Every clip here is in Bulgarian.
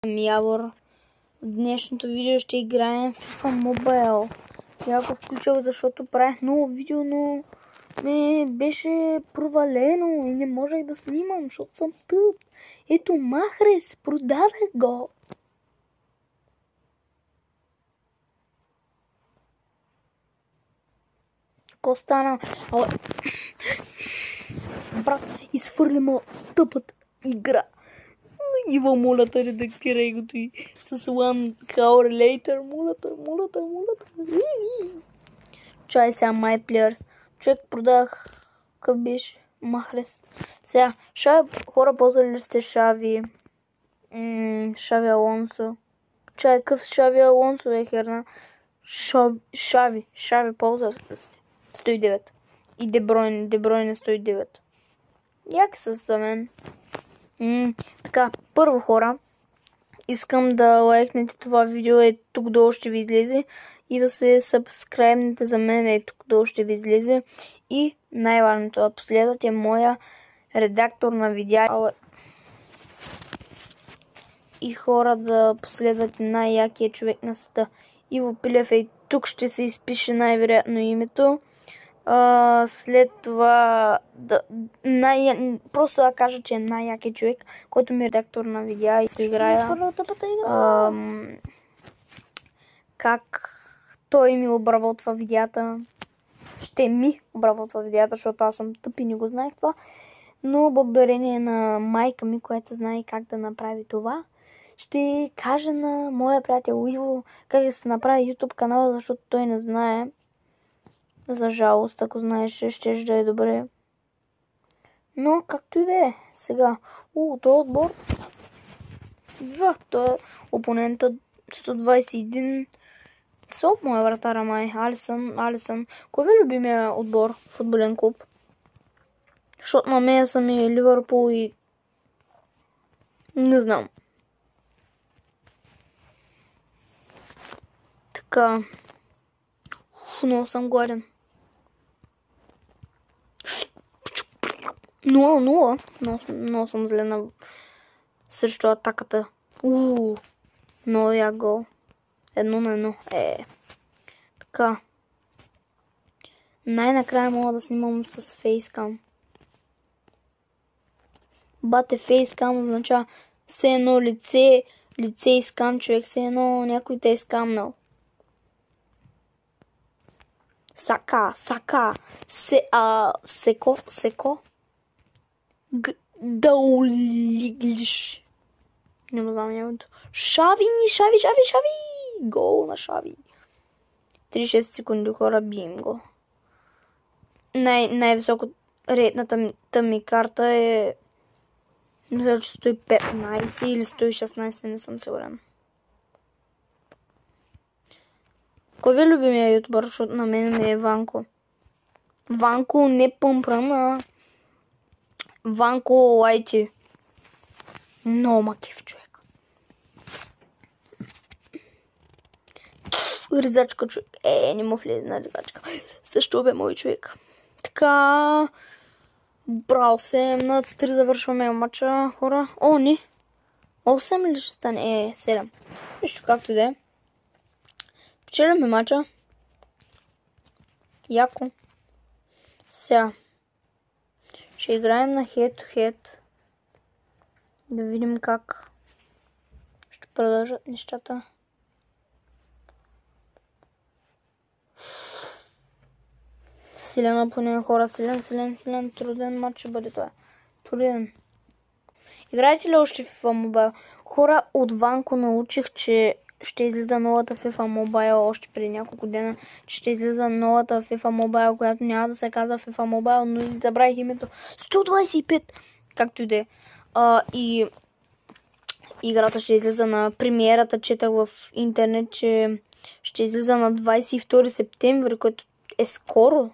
Явор. В днешното видео ще играем FIFA Mobile. Бях го включил, защото правих ново видео, но не беше провалено и не можех да снимам, защото съм тъп. Ето Махрес, продадах го. Какво стана? Брат, изхвърли мо тъпът игра. Ива, моля те, редактирай го и с one hour later. Моля. Чай сега My Players. Човек продах къв беше Махрес. Сега, хора ползвали ли сте Шави? Шави Алонсо. Чай, къв Шави Алонсо е херна? Шави ползвали ли сте? 109. И Дебройне 109. Яки са за мен. Така, първо хора, искам да лайкнете това видео, тук долу ще ви излезе, и да се сабскрайбнете за мен, тук долу ще ви излезе, и най-важното да последвате моя редактор на видеа и хора да последвате най-якия човек на света, Иво Пилев, тук ще се изпише най-вероятно името. След това просто да кажа, че е най-якият човек, който ми е редактор на видеа и ще играя. Как той ми обработва видеята. Ще ми обработва видеята, защото аз съм тъп и не го знаех това. Но благодарение на майка ми, която знае как да направи това, ще кажа на моя приятел Иво как да се направи YouTube канала, защото той не знае. За жалост, ако знаеш, ще да е добре. Но, както и да е. Сега, този отбор. Той е опонента 121. Соп, моя вратара май. Алисън. Кой ви любимия отбор? Футболен клуб? Защото на мен са ми Ливърпул и... не знам. Така. Много съм гладен. 0-0. Много съм зелена срещу атаката. Много як гол. 1-1. Така. Най-накрая мога да снимам с фейскам. Бате, фейскам означава все едно лице изкам човек, все едно някой те е скамнал. Сака. Секо. Даулиглиш. Не му знам нямето. Шави. Гол на Шави. 36 секунди, хора, бием го. Най-високо ретната ми карта е... мисля, че 115 или 116, не съм сигурен. Кой ви е любимия ютубър, защото на мен е Ванко. Ванко не Пъмпран, а Ванко Лайти. Много макив човек. Ризачка човек. Не му влезе на ризачка. Също бе мой човек. Така. Брал се. На 3 завършваме матча, хора. Не. 8 ли ще стане? 7. Нищо както и да е. Печелиме матча. Яко. Сега. Ще играем на head-to-head. Да видим как ще продължат нещата. Силен опонент, хора. Силен. Труден матч ще бъде това. Труден. Играете ли още FIFA Mobile? Хора, от Ванко научих, че ще излиза новата FIFA Mobile още преди няколко дена. Ще излиза новата FIFA Mobile, която няма да се казва FIFA Mobile, но забравих името. 125! Както и да е. И играта ще излиза на премиерата. Четах в интернет, че ще излиза на 22 септември, което е скоро.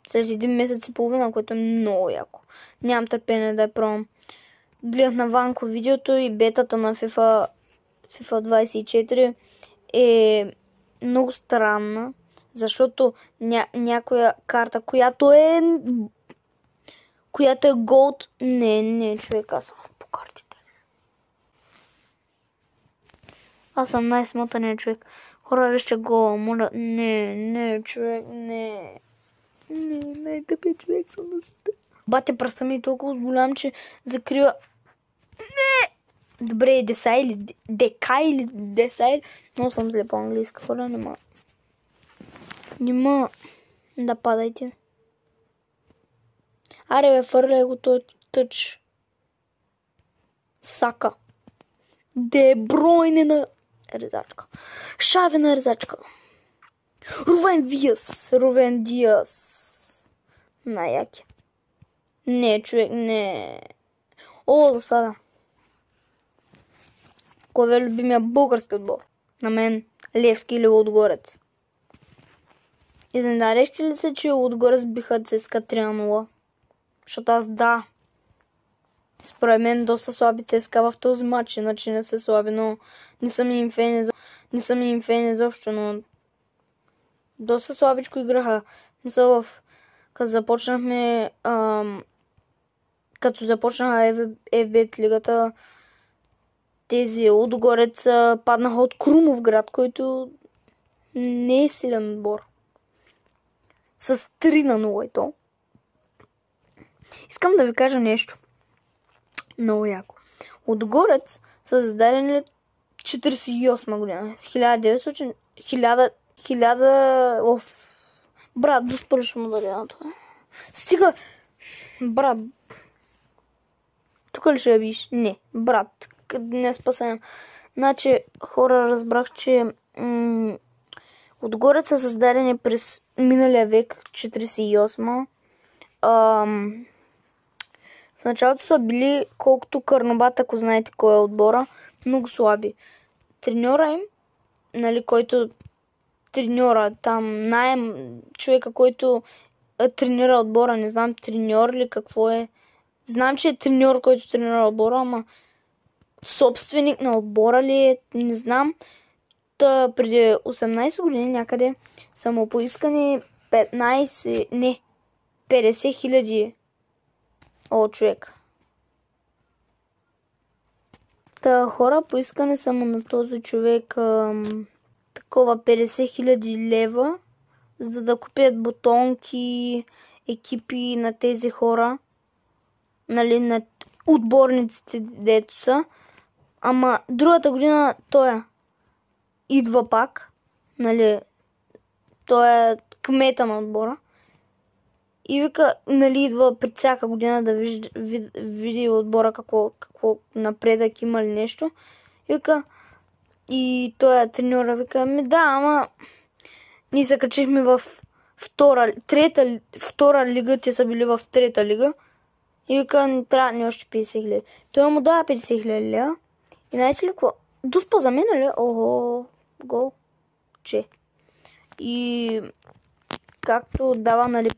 След 1 месец и половина, което е много яко. Нямам търпение да я пробвам. Гледах на Ванко видеото и бетата на FIFA 24 е много странна, защото някоя карта, която е Gold... Не, човек, аз съм по картите. Аз съм най-смотаният човек. Хора, вижте гола, моля. Не, човек, не. Не, най-тъпият човек съм на света. Бате пръста ми е толкова голям, че закрива... Не! Добре, дека или десай. Но съм зле по-английска, хора, нема да падайте. Аре бе, фърляй го той тъч. Сака. Де Бройне на резачка. Шави на резачка. Рувен Диас. Най-яки. Не, човек, не. О, засада. Кой е любимия български отбор? На мен Левски или Лудогорец. Изненадахте ли се, че Лудогорец биха ЦСКА 3-0? Защото аз да. Според мен доста слаби ЦСКА в този матч, иначе не са слаби, но не съм им фен изобщо, но доста слабичко играха. Като започнахме FBET лигата, тези Лудогорец паднаха от Крумов град, който не е силен отбор. С 3-0 и то. Искам да ви кажа нещо. Много яко. Лудогорец са създадени 48 година. 1000... Брат, доспалиш му дали на това. Стига. Брат. Тук ли ще я биш? Не. Брат. Не спасаем. Значи, хора, разбрах, че Лудогорец са създадени през миналия век, 48. В началото са били колкото Карнобат, ако знаете кой е отбора, много слаби. Треньора им, нали, който човека, който тренира отбора, не знам треньор ли какво е. Знам, че е треньор, който тренира отбора, ама собственик на отбора ли е, не знам. Преди 18 години някъде са му поискани 50 хиляди човек. Хора поискани са му на този човек такова 50 хиляди лева, за да купят бутонки, екипи на тези хора, нали, на отборниците, дето са. Ама другата година той идва пак, нали, той е кмета на отбора. И вика, нали, идва пред всяка година да види отбора какво напредък има ли нещо. И вика, и той треньора вика, да, ама ние се качихме в втора лига, те са били в трета лига. И вика, трябва ни още 50 хиляди. Той му дава 50 хиляди лева. И знаете ли какво? Доспа за мен, ли? Ого, гол, че. И както дава, нали,